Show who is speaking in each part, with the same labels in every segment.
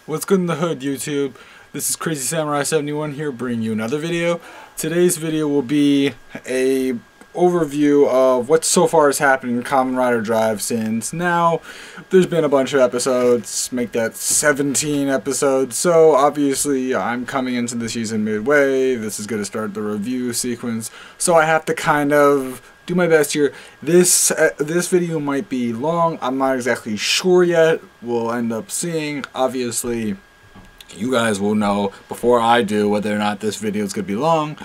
Speaker 1: What's good in the hood, YouTube? This is Crazy Samurai 71 here, bringing you another video. Today's video will be a overview of what so far has happened in Kamen Rider Drive since now. There's been a bunch of episodes, make that 17 episodes, so obviously I'm coming into the season midway. This is going to start the review sequence, so I have to kind of do my best here. This video might be long. I'm not exactly sure yet. We'll end up seeing. Obviously, you guys will know before I do whether or not this video is going to be long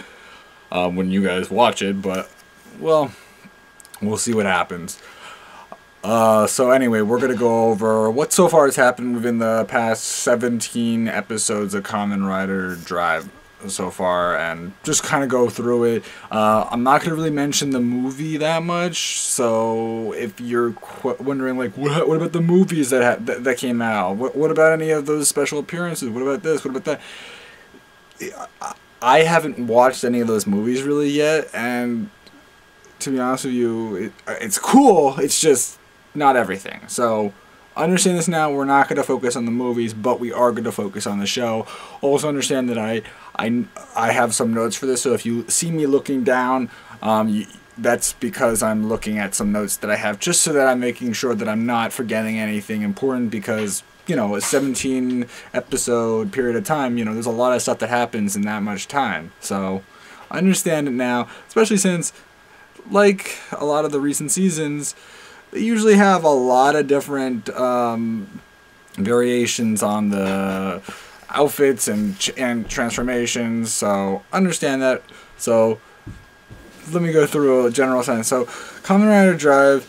Speaker 1: when you guys watch it. But, well, we'll see what happens. So anyway, we're going to go over what so far has happened within the past 17 episodes of Kamen Rider Drive so far, and just kind of go through it. I'm not going to really mention the movie that much, so if you're wondering, like, what about the movies that came out? What about any of those special appearances? What about this? What about that? I haven't watched any of those movies really yet, and to be honest with you, it's cool, it's just not everything. So understand this now. We're not going to focus on the movies, but we are going to focus on the show. Also understand that I have some notes for this, so if you see me looking down, that's because I'm looking at some notes that I have, just so that I'm making sure that I'm not forgetting anything important, because, you know, a 17 episode period of time, you know, there's a lot of stuff that happens in that much time. So understand it now, especially since, like a lot of the recent seasons, they usually have a lot of different variations on the outfits and transformations, so understand that. So let me go through a general sense. So Kamen Rider Drive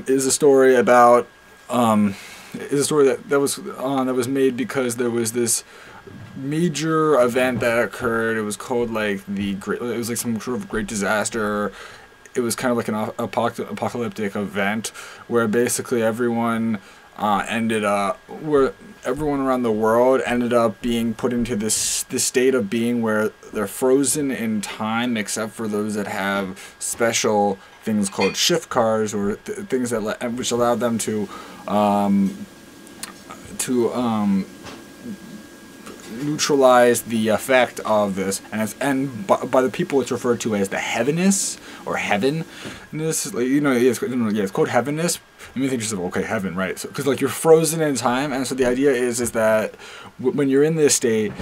Speaker 1: is a story about that was made because there was this major event that occurred. It was called like it was like some sort of great disaster. It was kind of like an apocalyptic event where basically everyone everyone around the world ended up being put into this state of being where they're frozen in time, except for those that have special things called shift cars, or things that which allow them to neutralize the effect of this, and by the people it's referred to as the heaviness or heavenness. Like, you know, it's called heavenness. I mean, think just okay, heaven, right? So, because like you're frozen in time, and so the idea is that when you're in this state,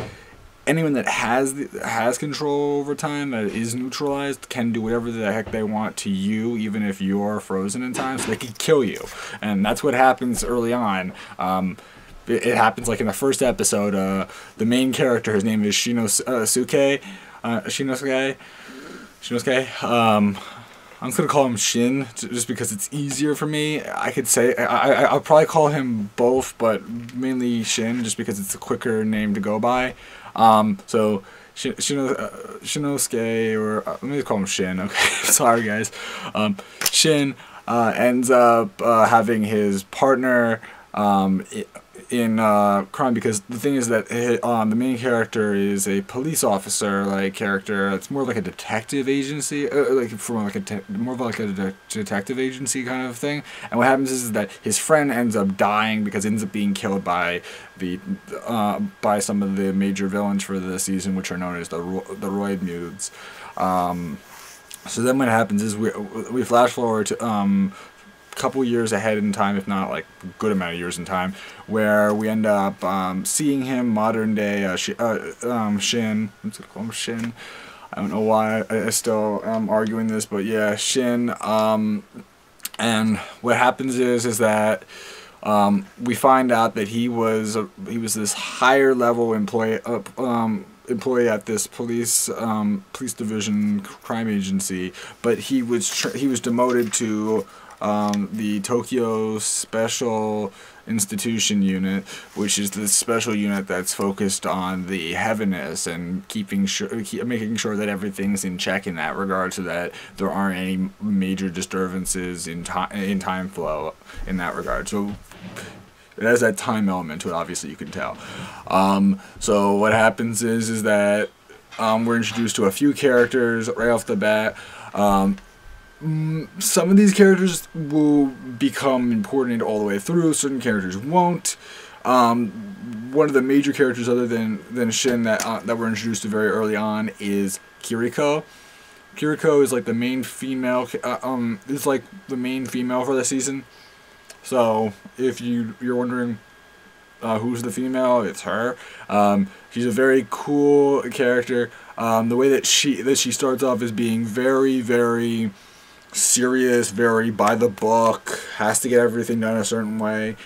Speaker 1: anyone that has control over time, that is neutralized, can do whatever the heck they want to you, even if you're frozen in time. So they can kill you, and that's what happens early on. It happens like in the first episode. The main character, his name is Shinosuke. I'm just gonna call him Shin, just because it's easier for me. I could say I'll probably call him both, but mainly Shin, just because it's a quicker name to go by. So Shinosuke, or let me call him Shin. Okay, sorry guys. Shin ends up having his partner in crime, because the thing is that the main character is a police officer like character. It's more like a detective agency, more of like a detective agency kind of thing. And what happens is that his friend ends up dying because he ends up being killed by by some of the major villains for the season, which are known as the Roid Mutes. So then what happens is we flash forward to couple years ahead in time, if not like a good amount of years in time, where we end up seeing him modern day Shin. I'm just gonna call him Shin. I don't know why I still am arguing this, but yeah, Shin. And what happens is that we find out that he was this higher level employee at this police division crime agency, but he was demoted to the Tokyo Special Institution Unit, which is the special unit that's focused on the heaviness and making sure that everything's in check in that regard, so that there aren't any major disturbances in time flow in that regard. So it has that time element to it, obviously, you can tell. So what happens is that we're introduced to a few characters right off the bat. Some of these characters will become important all the way through. Certain characters won't. One of the major characters other than Shin that were introduced to very early on is Kiriko. Kiriko is like the main female. Is like the main female for the season. So if you're wondering who's the female, it's her. She's a very cool character. The way that she starts off is being very, very serious, very by the book, has to get everything done a certain way.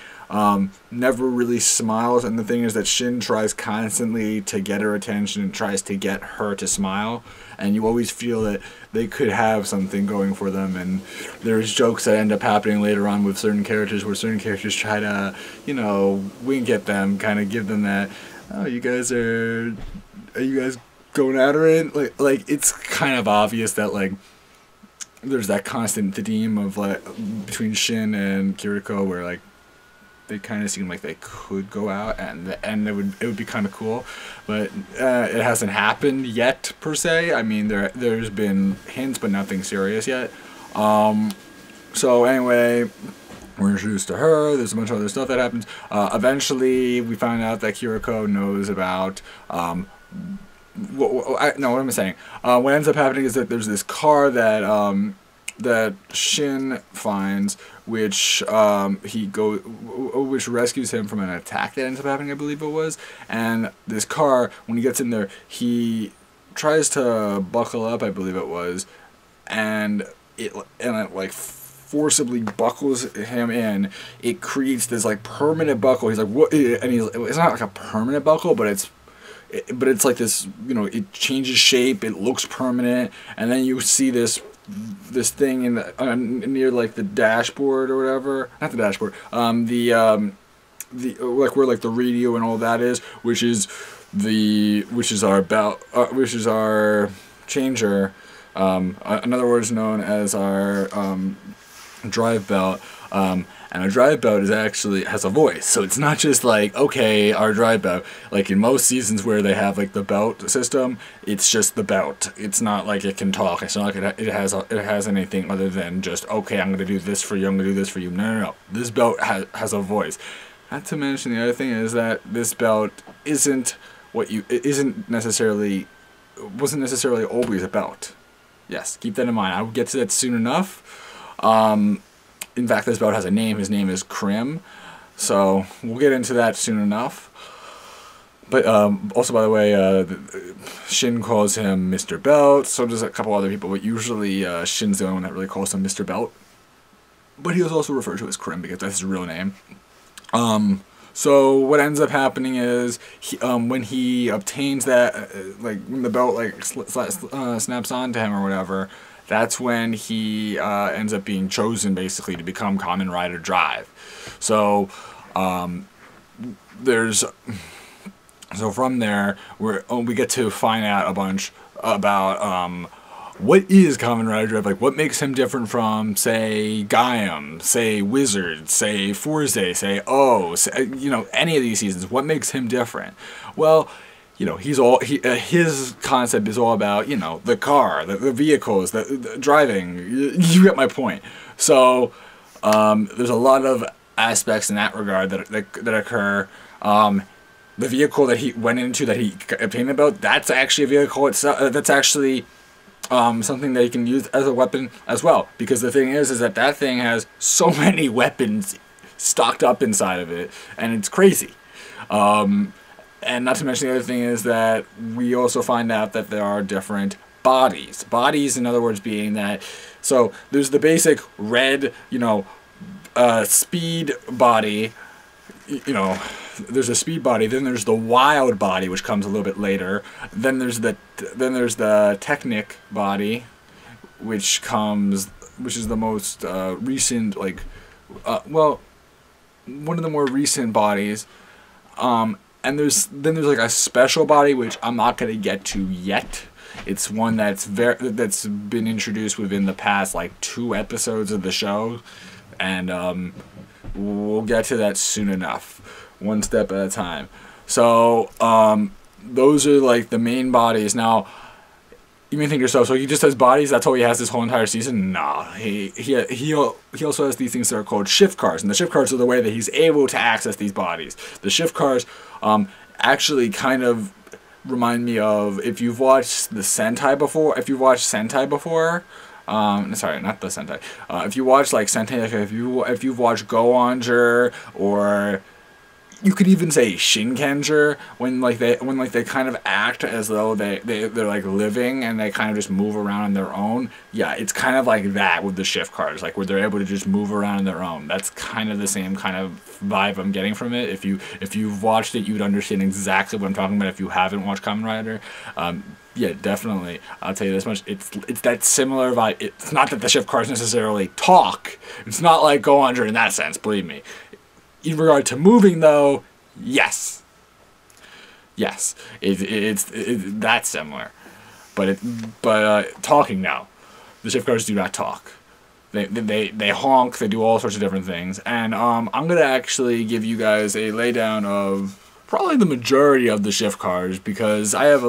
Speaker 1: Never really smiles, and the thing is that Shin tries constantly to get her attention and tries to get her to smile, and you always feel that they could have something going for them, and there's jokes that end up happening later on with certain characters where certain characters try to, you know, wink at them, kind of give them that, oh, are you guys going at her? Like it's kind of obvious that, like, there's that constant theme of, like, between Shin and Kiriko where, like, they kind of seem like they could go out, and it would be kind of cool, but it hasn't happened yet per se. I mean, there's been hints, but nothing serious yet. So anyway, we're introduced to her. There's a bunch of other stuff that happens. Eventually, we find out that Kiriko knows about. What am I saying? What ends up happening is that there's this car that that Shin finds, which which rescues him from an attack that ends up happening, I believe it was. And this car, when he gets in there, he tries to buckle up, I believe it was, and it like forcibly buckles him in. It creates this like permanent buckle. He's like, what? And it's not like a permanent buckle, but it's like this, you know, it changes shape, it looks permanent, and then you see this thing in the near like the dashboard or whatever, not the dashboard, like where like the radio and all that is, which is our belt, which is our changer, in other words known as our drive belt. And our drive belt has a voice, so it's not just like, okay, our drive belt. Like in most seasons where they have like the belt system, it's just the belt. It's not like it can talk. It's not like it has anything other than just, okay, I'm gonna do this for you. I'm gonna do this for you. No. This belt has a voice. Not to mention the other thing is that this belt wasn't necessarily always a belt. Yes, keep that in mind. I will get to that soon enough. In fact, this belt has a name. His name is Krim. So we'll get into that soon enough. But also, by the way, Shin calls him Mr. Belt. So does a couple other people. But usually Shin's the only one that really calls him Mr. Belt. But he was also referred to as Krim because that's his real name. So what ends up happening is when he obtains that, like when the belt like snaps onto him or whatever, that's when he ends up being chosen basically to become Kamen Rider Drive. So from there we get to find out a bunch about what is Kamen Rider Drive, like what makes him different from, say, Gaiam, say Wizard, say Forze, say you know, any of these seasons. What makes him different? Well, you know, his concept is all about, you know, the car, the vehicles, the driving. You get my point. So there's a lot of aspects in that regard that occur. The vehicle that he went into, that he obtained about, that's actually a vehicle itself. That's actually something that he can use as a weapon as well. Because the thing is that thing has so many weapons stocked up inside of it, and it's crazy. And not to mention the other thing is that we also find out that there are different bodies. Bodies, in other words, being that, so there's the basic red, you know, speed body, you know, there's a speed body, then there's the wild body, which comes a little bit later, then there's the technic body, which is the most recent, like, well, one of the more recent bodies, and then there's like a special body, which I'm not gonna get to yet. It's one that's been introduced within the past like 2 episodes of the show, and we'll get to that soon enough, one step at a time. So those are like the main bodies. Now, You may think to yourself, so he just has bodies, that's all he has this whole entire season? Nah, he also has these things that are called shift cars, and the shift cars are the way that he's able to access these bodies. The shift cars actually kind of remind me of, if you've watched the Sentai before, sorry, not the Sentai. If you watch like Sentai, like if you've watched Go-Onger, or you could even say Shinkenger, when they kind of act as though they're like living and they kind of just move around on their own. Yeah, it's kind of like that with the shift cars, like where they're able to just move around on their own. That's kind of the same kind of vibe I'm getting from it. If you've watched it, you'd understand exactly what I'm talking about. If you haven't watched Kamen Rider, yeah, definitely. I'll tell you this much: it's that similar vibe. It's not that the shift cars necessarily talk. It's not like Go-Onger in that sense. Believe me. In regard to moving, though, yes, it's that similar, but talking, no, the shift cars do not talk. They honk. They do all sorts of different things, and I'm gonna actually give you guys a laydown of probably the majority of the shift cars, because I have a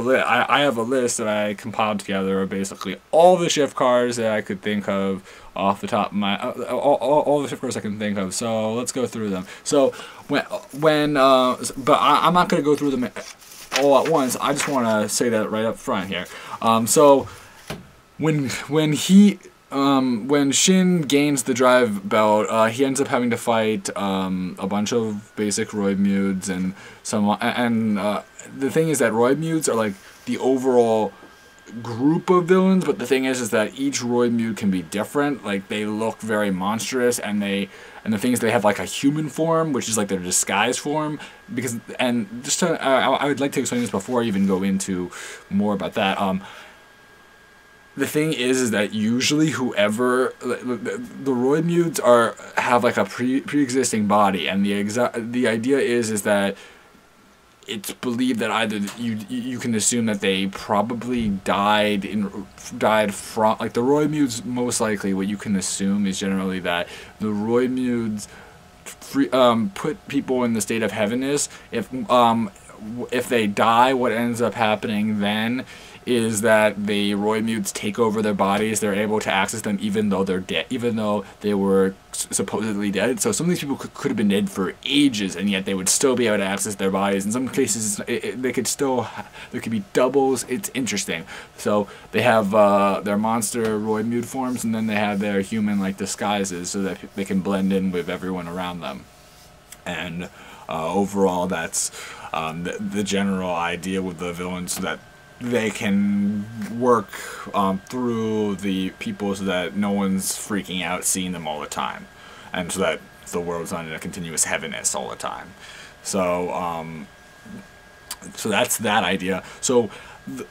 Speaker 1: list that I compiled together of basically all the shift cars that I could think of off the top of my all the shift cars I can think of. So let's go through them. So but I'm not gonna go through them all at once. I just want to say that right up front here. So when Shin gains the drive belt, he ends up having to fight a bunch of basic Roidmudes and the thing is that Roidmudes are like the overall group of villains, but the thing is that each Roidmude can be different. Like, they look very monstrous, and the thing is they have like a human form, which is like their disguise form. I would like to explain this before I even go into more about that. The thing is that usually whoever the Roidmudes have like a pre-existing body, and the idea is that it's believed that either you can assume that they probably died from, like, the Roidmudes. Most likely, what you can assume is generally that the Roidmudes put people in the state of heavenness. If they die, what ends up happening then is that the Roidmudes take over their bodies. They're able to access them even though they're dead, even though they were supposedly dead. So some of these people could have been dead for ages, and yet they would still be able to access their bodies. In some cases, there could be doubles. It's interesting. So they have their monster Roidmude forms, and then they have their human-like disguises so that they can blend in with everyone around them. And overall, that's the general idea with the villains, so that they can work through the people so that no one's freaking out seeing them all the time, and so that the world's not in a continuous heaviness all the time. So so that's that idea. So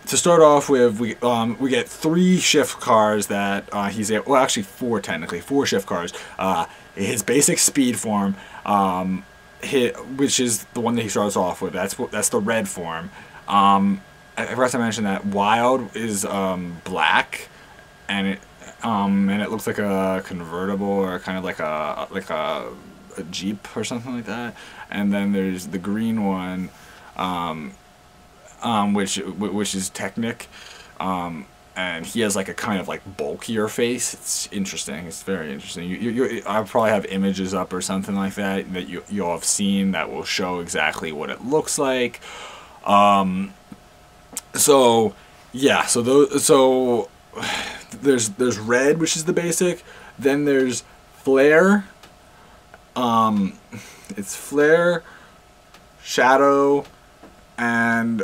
Speaker 1: to start off with, we get 3 shift cars that he's able, well, actually 4 technically, 4 shift cars. His basic speed form, which is the one that he starts off with. That's the red form. I forgot to mention that Wild is black, and it looks like a convertible, or kind of like a Jeep or something like that. And then there's the green one, which is Technic, and he has like a kind of like bulkier face. It's interesting. It's very interesting. I'll probably have images up or something like that you'll have seen that will show exactly what it looks like. So yeah, so there's red, which is the basic. Then there's flare. It's flare, shadow, and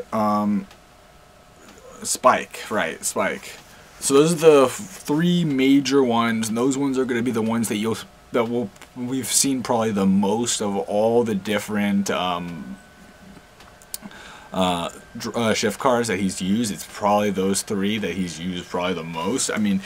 Speaker 1: spike. Right, spike. So those are the 3 major ones, and those ones are going to be the ones that we've seen probably the most of all the different shift cars that he's used. It's probably those 3 that he's used probably the most. I mean,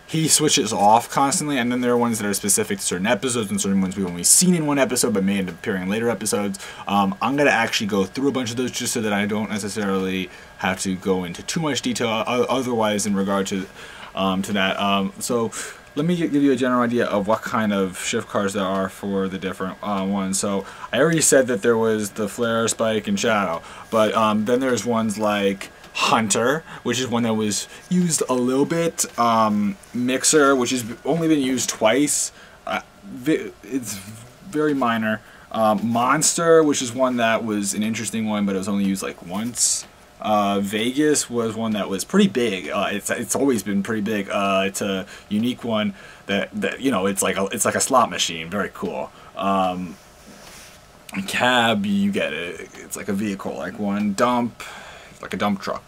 Speaker 1: he switches off constantly, and then there are ones that are specific to certain episodes, and certain ones we've only seen in one episode but may end up appearing in later episodes. I'm going to actually go through a bunch of those just so that I don't necessarily have to go into too much detail otherwise in regard to that. So let me give you a general idea of what kind of shift cars there are for the different ones. So I already said that there was the flare, spike, and shadow, but then there's ones like Hunter, which is one that was used a little bit. Mixer, which has only been used twice. It's very minor. Monster, which is one that was an interesting one, but it was only used like once. Vegas was one that was pretty big. It's always been pretty big. It's a unique one that you know, it's like a slot machine. Very cool. Cab, you get it. It's like a vehicle, like one. Dump, like a dump truck.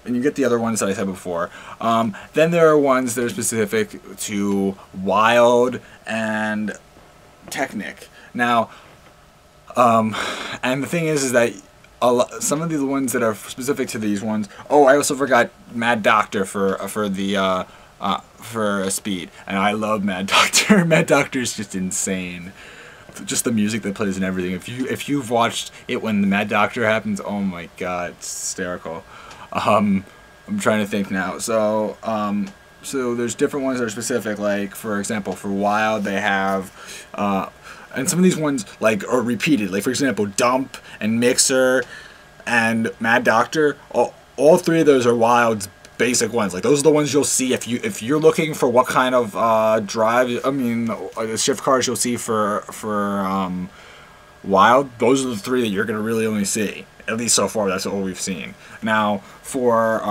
Speaker 1: And you get the other ones that I said before. Then there are ones that are specific to Wild and Technic. Now, and the thing is that some of the ones that are specific to these ones. Oh, I also forgot Mad Doctor for a speed, and I love Mad Doctor. Mad Doctor is just insane. Just the music that plays and everything. If you've watched it when the Mad Doctor happens, oh my god, it's hysterical. I'm trying to think now. So there's different ones that are specific. Like for example, for Wild they have, and some of these ones like are repeated. Like for example, Dump and Mixer and Mad Doctor. All three of those are Wild's basic ones. Like those are the ones you'll see if you're looking for what kind of drive. I mean, the shift cars you'll see for Wild. Those are the three that you're gonna really only see. At least so far, that's what we've seen. Now for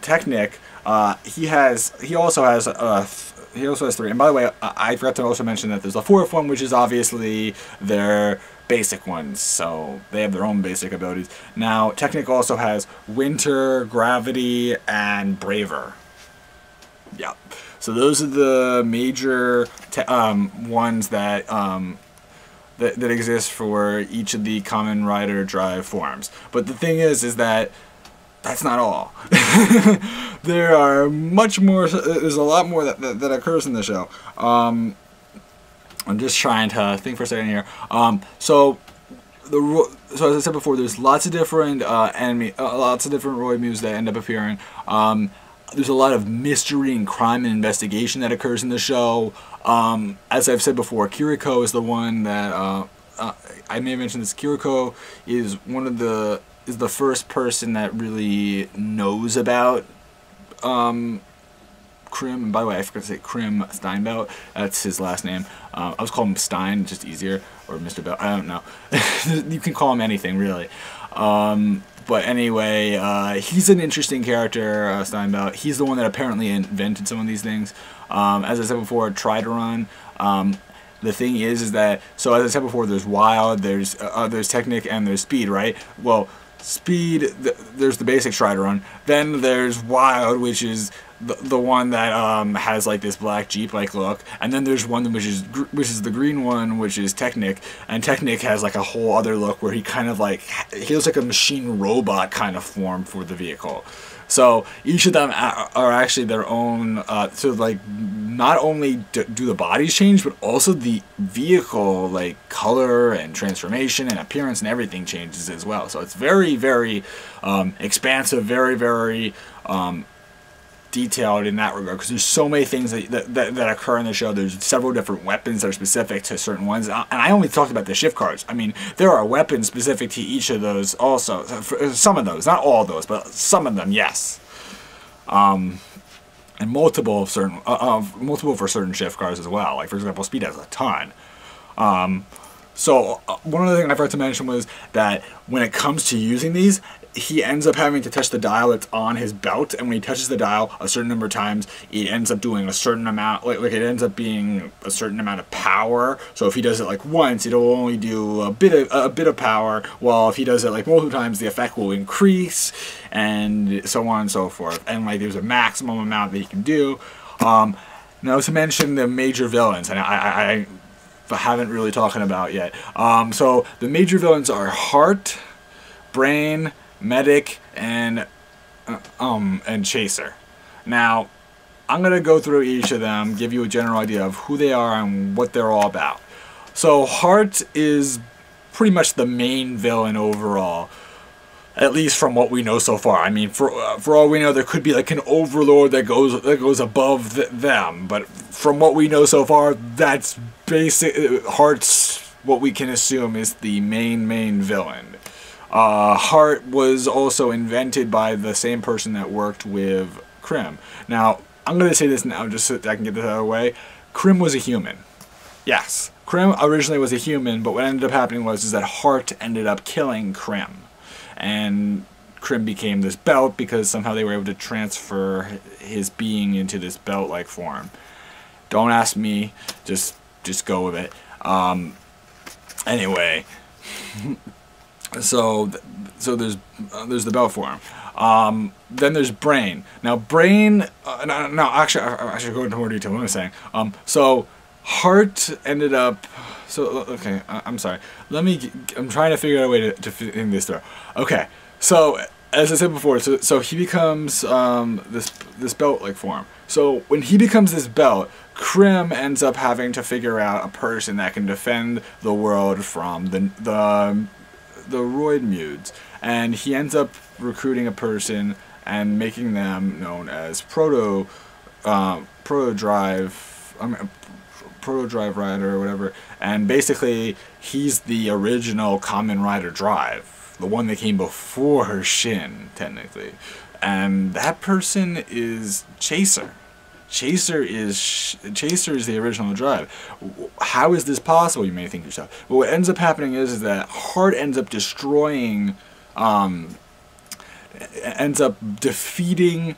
Speaker 1: Technic, he also has three. And by the way, I forgot to also mention that there's a fourth one, which is obviously their basic ones. So they have their own basic abilities. Now Technic also has Winter, Gravity, and Braver. Yeah. So those are the major ones that that exist for each of the Kamen Rider Drive forms. But the thing is that that's not all. There are much more. There's a lot more that occurs in the show. I'm just trying to think for a second here. So as I said before, there's lots of different lots of different Roy moves that end up appearing. There's a lot of mystery and crime and investigation that occurs in the show. As I've said before, Kiriko is the one that I may have mentioned this. Kiriko is the first person that really knows about Krim. And by the way, I forgot to say Krim Steinbelt. That's his last name. I was calling him Stein, just easier, or Mr. Belt. I don't know. You can call him anything, really. But anyway, he's an interesting character, Steinbelt. He's the one that apparently invented some of these things. As I said before, Trideron. The thing is that, so as I said before, there's Wild, there's Technic, and there's Speed, right? Well, Speed, there's the basic Trideron. Then there's Wild, which is the one that has like this black Jeep-like look, and then there's one which is the green one, which is Technic, and Technic has like a whole other look where he kind of like, he looks like a machine robot kind of form for the vehicle. So each of them are actually their own, so like not only do the bodies change, but also the vehicle like color and transformation and appearance and everything changes as well. So it's very, very expansive, very, very detailed in that regard, because there's so many things that occur in the show. There's several different weapons that are specific to certain ones, and I only talked about the shift cards. I mean, there are weapons specific to each of those also. Some of those, not all of those, but some of them, yes. And multiple for certain shift cards as well. Like for example, Speed has a ton. So one of the things I forgot to mention was that when it comes to using these, he ends up having to touch the dial that's on his belt, and when he touches the dial a certain number of times, it ends up doing a certain amount, like it ends up being a certain amount of power. So if he does it like once, it'll only do a bit of power, while if he does it like multiple times, the effect will increase, and so on and so forth. And like there's a maximum amount that he can do. Now to mention the major villains, and I haven't really talking about yet. So the major villains are Heart, Brain, Medic, and Chaser. Now, I'm gonna go through each of them, give you a general idea of who they are and what they're all about. So Heart is pretty much the main villain overall, at least from what we know so far. I mean, for all we know, there could be like an overlord that goes above them, but from what we know so far, that's basic. Heart's what we can assume is the main villain. Heart was also invented by the same person that worked with Krim. Now, I'm going to say this now just so that I can get this out of the way. Krim was a human. Yes, Krim originally was a human, but what ended up happening was that Heart ended up killing Krim. And Krim became this belt because somehow they were able to transfer his being into this belt-like form. Don't ask me, just go with it. Anyway, so there's the belt form. Then there's Brain. Now Brain, no, actually I should go into more detail. What am I saying? So Heart ended up. So okay, I'm sorry. I'm trying to figure out a way to think this through. Okay, so as I said before, so he becomes this belt-like form. So when he becomes this belt, Krim ends up having to figure out a person that can defend the world from the Roid Mudes, and he ends up recruiting a person and making them known as Proto Drive Rider or whatever, and basically he's the original Kamen Rider Drive, the one that came before Shin, technically, and that person is Chaser. Chaser is the original Drive. How is this possible, you may think to yourself? Well, what ends up happening is that Heart ends up destroying, ends up defeating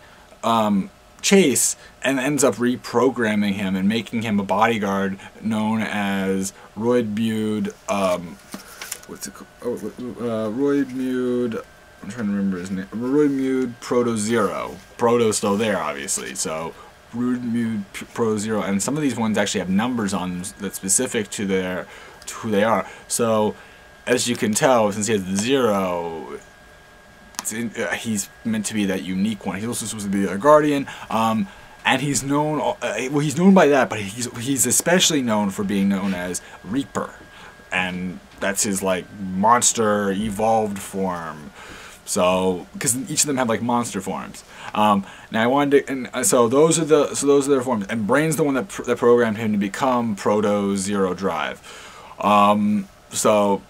Speaker 1: Chase, and ends up reprogramming him and making him a bodyguard known as Roid Mude, what's it called? Roid Mude, I'm trying to remember his name. Roid Mude Proto Zero. Proto's still there, obviously, so Roid Mude Proto Zero, and some of these ones actually have numbers on them that's specific to who they are. So, as you can tell, since he has the 0, he's meant to be that unique one. He's also supposed to be a guardian, and he's known. Well, he's known by that, but he's especially known for being known as Reaper, and that's his like monster evolved form. So, because each of them have like monster forms. Now I wanted to, and so those are their forms. And Brain's the one that programmed him to become Proto Zero Drive. So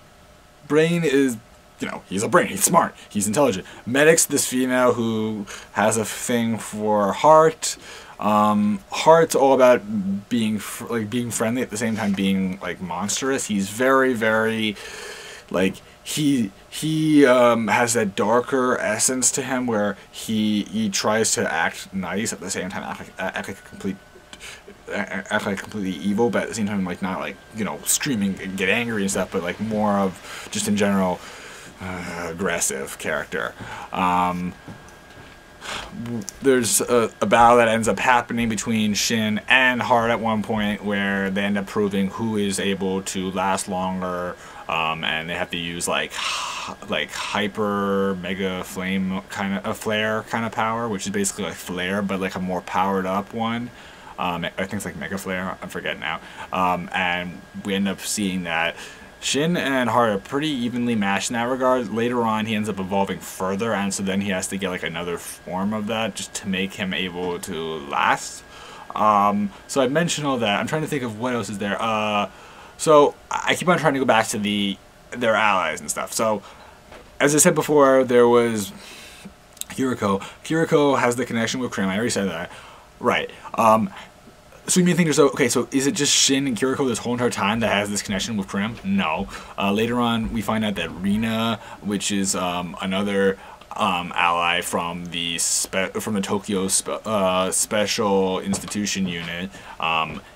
Speaker 1: Brain is, you know, he's a brain. He's smart. He's intelligent. Medic's this female who has a thing for Heart. Heart's all about being friendly at the same time being like monstrous. He's very, very like he has that darker essence to him where he tries to act nice at the same time act like completely evil, but at the same time like not like, you know, screaming and get angry and stuff, but like more of just in general aggressive character. There's a battle that ends up happening between Shin and Heart at one point where they end up proving who is able to last longer, and they have to use like hyper mega flame kind of flare kind of power, which is basically like flare but like a more powered up one. I think it's like mega flare, I forget now. And we end up seeing that Shin and Heart are pretty evenly matched in that regard. Later on, he ends up evolving further, and so then he has to get like another form of that just to make him able to last. So I mentioned all that. I'm trying to think of what else is there. So I keep on trying to go back to their allies and stuff. So as I said before, there was Kiriko. Kiriko has the connection with Krim. I already said that. Right. So you may think, okay, so is it just Shin and Kiriko this whole entire time that has this connection with Krim? No. Later on, we find out that Rina, which is another ally from the Tokyo Special Institution Unit,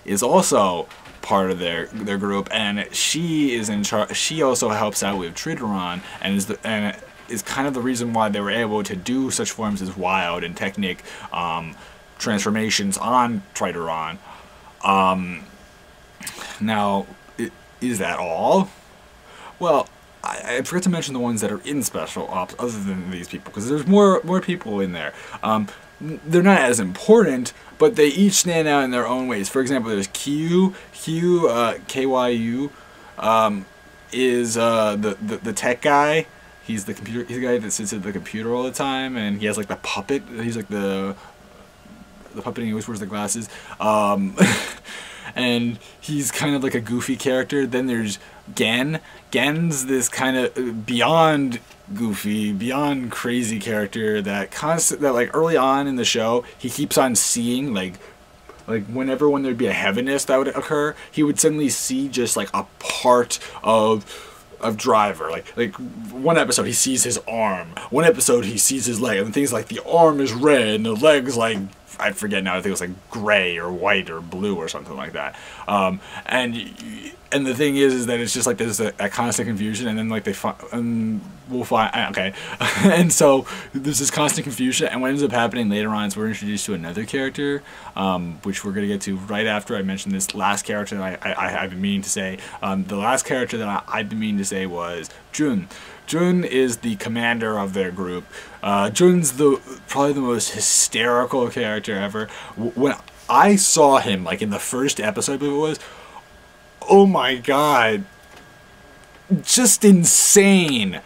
Speaker 1: is also part of their group, and she is in charge. She also helps out with Trideron, and is kind of the reason why they were able to do such forms as Wild and Technic transformations on Trideron. Now, is that all? Well, I forgot to mention the ones that are in Special Ops other than these people, because there's more people in there. They're not as important, but they each stand out in their own ways. For example, there's Kyu. Kyu, is the tech guy. He's the guy that sits at the computer all the time, and he has like the puppet. He's like the puppet, and he always wears the glasses. And he's kind of like a goofy character. Then there's Gen's this kind of beyond goofy, beyond crazy character that like early on in the show he keeps on seeing like whenever there'd be a heaviness that would occur, he would suddenly see just like a part of Driver. Like one episode he sees his arm, one episode he sees his leg, and things like the arm is red and the leg's like, I forget now, I think it was like gray or white or blue or something like that. And the thing is that it's just like there's a constant confusion, and then like we'll find, okay. And so there's this constant confusion, and what ends up happening later on is we're introduced to another character, which we're going to get to right after I mention this last character that I've been meaning to say. The last character that I've been meaning to say was Jun. Jun is the commander of their group. Jun's probably the most hysterical character ever. When I saw him, like in the first episode, I believe it was, oh my god, just insane.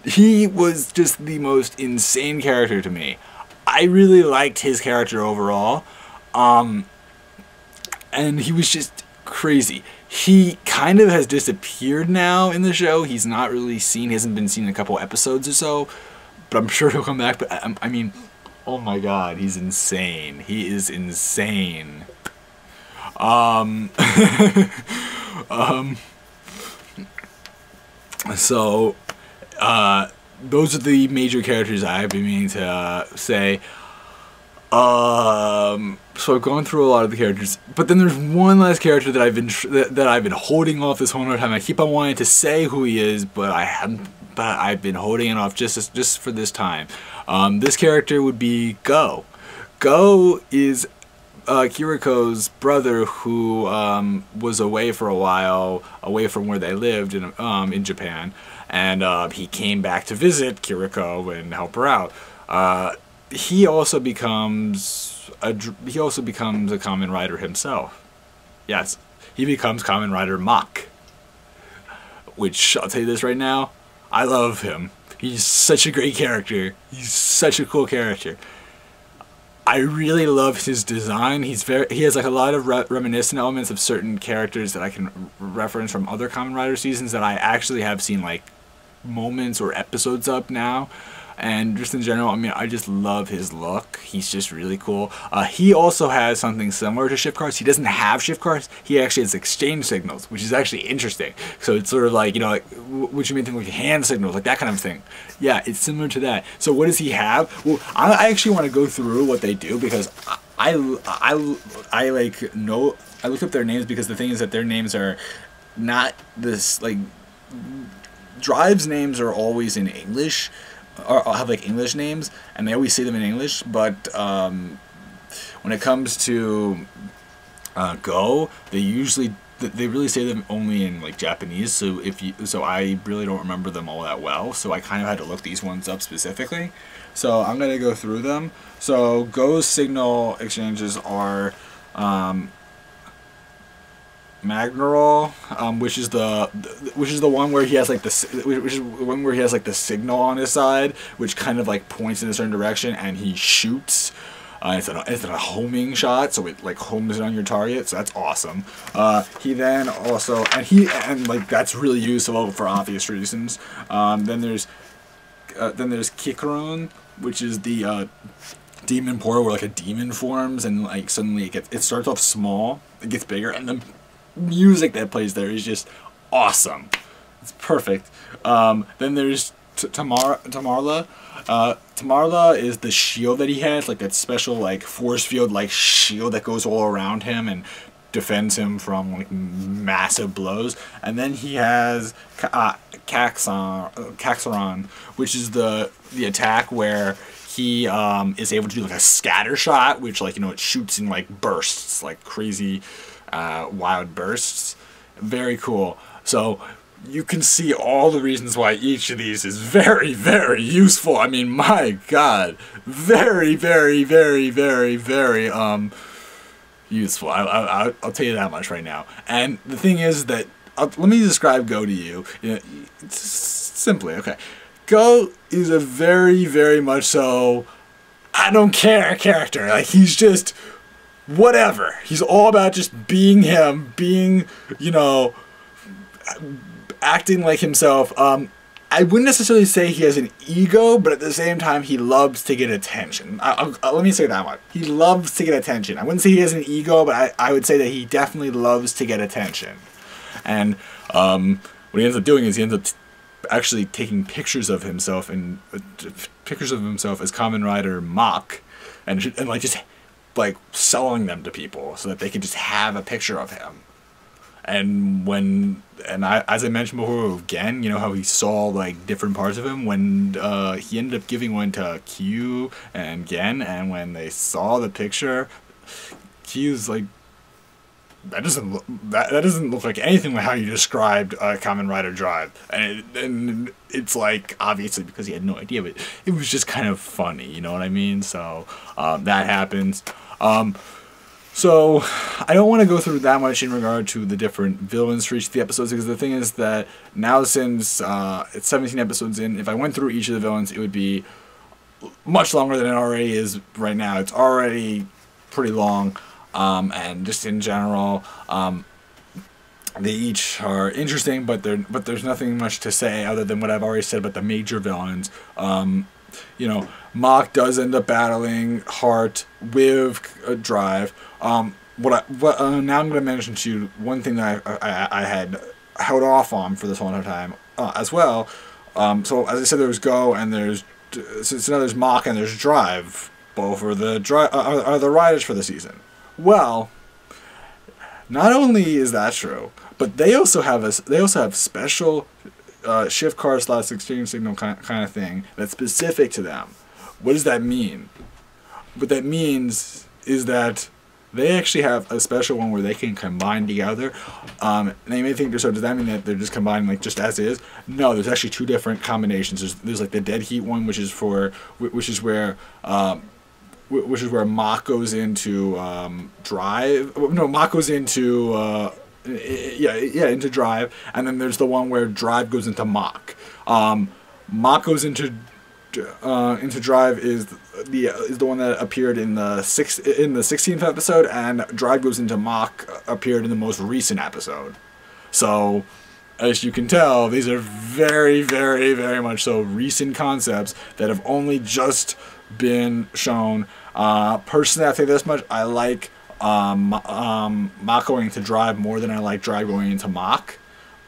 Speaker 1: He was just the most insane character to me. I really liked his character overall, and he was just crazy. He kind of has disappeared now in the show. He's not really seen, he hasn't been seen in a couple episodes or so, but I'm sure he'll come back. But I mean, oh my god, he's insane. He is insane. So those are the major characters I've been meaning to say. So I've gone through a lot of the characters, but then there's one last character that I've been holding off this whole entire time. I keep on wanting to say who he is, but I haven't. But I've been holding it off just for this time. This character would be Go. Go is Kiriko's brother, who was away for a while, away from where they lived in Japan, and he came back to visit Kiriko and help her out. He also becomes a Kamen Rider himself. Yes, he becomes Kamen Rider Mach. Which, I'll tell you this right now, I love him. He's such a great character. He's such a cool character. I really love his design. He has like a lot of reminiscent elements of certain characters that I can reference from other Kamen Rider seasons that I actually have seen like moments or episodes up now. And just in general, I mean, I just love his look. He's just really cool. He also has something similar to shift cars. He doesn't have shift cars. He actually has exchange signals, which is actually interesting. So it's sort of like, you know, like, what you may think like hand signals, like that kind of thing. Yeah, it's similar to that. So what does he have? Well, I actually want to go through what they do, because I looked up their names, because the thing is that their names are not this, like, Drive's names are always in English, or have like English names, and they always say them in English, but when it comes to Go, they really say them only in like Japanese, so I really don't remember them all that well, so I kind of had to look these ones up specifically. So I'm going to go through them. So Go's signal exchanges are Magneral, which is the one where he has like the signal on his side, which kind of like points in a certain direction, and he shoots. It's a homing shot, so it like homes it on your target. So that's awesome. He then also and like that's really useful for obvious reasons. Then there's Kikaron, which is the demon portal, where like a demon forms, and like suddenly it starts off small, it gets bigger, and then music that plays there is just awesome. It's perfect. Then there's Tamarla. Tamarla is the shield that he has, like that special like force field like shield that goes all around him and defends him from like massive blows. And then he has Kaxaron, which is the attack where he is able to do like a scatter shot, which, like, you know, it shoots in like bursts, like crazy wild bursts. Very cool. So you can see all the reasons why each of these is very, very useful. I mean, my God, very, very, very, very, very useful. I'll tell you that much right now. And the thing is that let me describe Go to you. It's simply, okay. Go is a very, very much so I don't care character. Like, he's just whatever. He's all about just being him, being, you know, acting like himself. I wouldn't necessarily say he has an ego, but at the same time, he loves to get attention. Let me say that one. He loves to get attention. I wouldn't say he has an ego, but I would say that he definitely loves to get attention. And what he ends up doing is he ends up actually taking pictures of himself and pictures of himself as Kamen Rider Mach, and like just like selling them to people so that they can just have a picture of him. And as I mentioned before, again, you know how he saw like different parts of him. When he ended up giving one to Q and Gen, and when they saw the picture, Q's like, that doesn't look like anything like how you described Kamen Rider Drive, and it's like obviously because he had no idea, but it was just kind of funny, you know what I mean? So that happens. So I don't want to go through that much in regard to the different villains for each of the episodes, because the thing is that now since it's 17 episodes in, if I went through each of the villains, it would be much longer than it already is right now. It's already pretty long, and just in general, they each are interesting, but there's nothing much to say other than what I've already said about the major villains. You know, Mach does end up battling Heart with Drive. Now I'm going to mention to you one thing that I had held off on for this whole time as well. So as I said, there's Go and there's now there's Mach and there's Drive. Both are the riders for the season. Well, not only is that true, but they also have special shift car / exchange signal kind of thing that's specific to them. What does that mean? What that means is that they actually have a special one where they can combine together. Now you may think, so does that mean that they're just combining like just as is? No, there's actually two different combinations. There's like the dead heat one, which is where Mach goes into Drive. No, Mach goes into into Drive, and then there's the one where Drive goes into Mach. Mach goes into Drive is the one that appeared in the 16th episode, and Drive goes into Mach appeared in the most recent episode. So, as you can tell, these are very, very, very much so recent concepts that have only just been shown. Personally, I think this much. I like Mach going into Drive more than I like Drive going into Mach,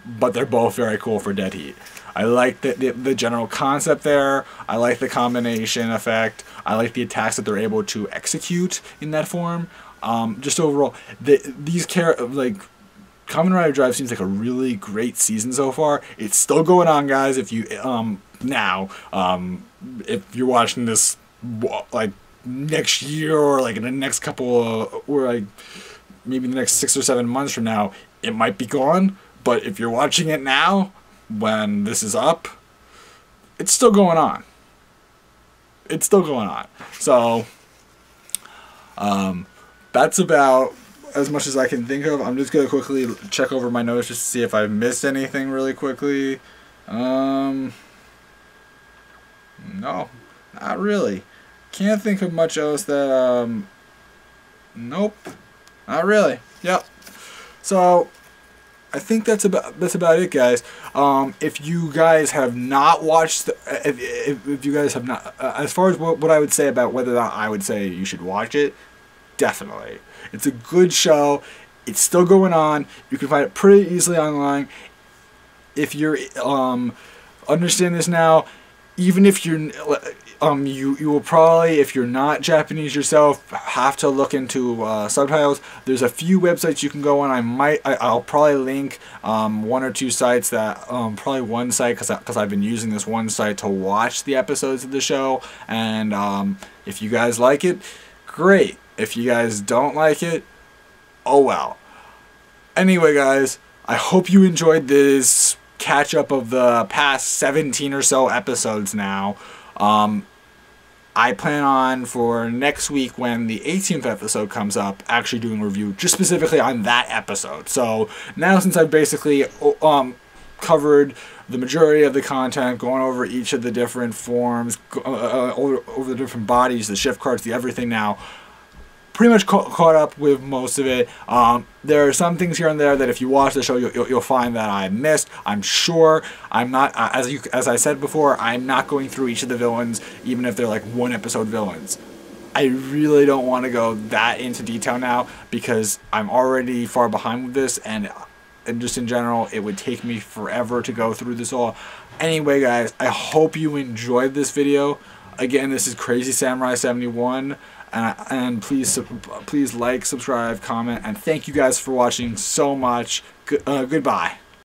Speaker 1: but they're both very cool for Dead Heat. I like the general concept there. I like the combination effect. I like the attacks that they're able to execute in that form. Just overall, Kamen Rider Drive seems like a really great season so far. It's still going on, guys. If you if you're watching this like next year or like in the next couple or like maybe the next 6 or 7 months from now, it might be gone. But if you're watching it now, when this is up, it's still going on. It's still going on. So that's about as much as I can think of. I'm just gonna quickly check over my notes just to see if I missed anything really quickly. No, not really. Can't think of much else that nope, not really. Yep. So I think that's about it, guys. If you guys have not watched, if you guys have not, as far as what I would say about whether or not I would say you should watch it, definitely. It's a good show. It's still going on. You can find it pretty easily online. If you're understand this now, even if you're you will probably, if you're not Japanese yourself, have to look into subtitles. There's a few websites you can go on. I'll probably link one or two sites that probably one site because I've been using this one site to watch the episodes of the show, and if you guys like it, great. If you guys don't like it, oh well. Anyway, guys, I hope you enjoyed this catch up of the past 17 or so episodes now. I plan on for next week when the 18th episode comes up actually doing a review just specifically on that episode. So now, since I've basically covered the majority of the content, going over each of the different forms, over the different bodies, the shift cards, the everything now, pretty much caught up with most of it. There are some things here and there that if you watch the show, you'll find that I missed. I'm sure I'm not, as I said before, I'm not going through each of the villains, even if they're like one episode villains. I really don't want to go that into detail now because I'm already far behind with this, and just in general, it would take me forever to go through this all. Anyway, guys, I hope you enjoyed this video. Again, this is Crazy Samurai 71, and please like, subscribe, comment, and thank you guys for watching so much. Goodbye.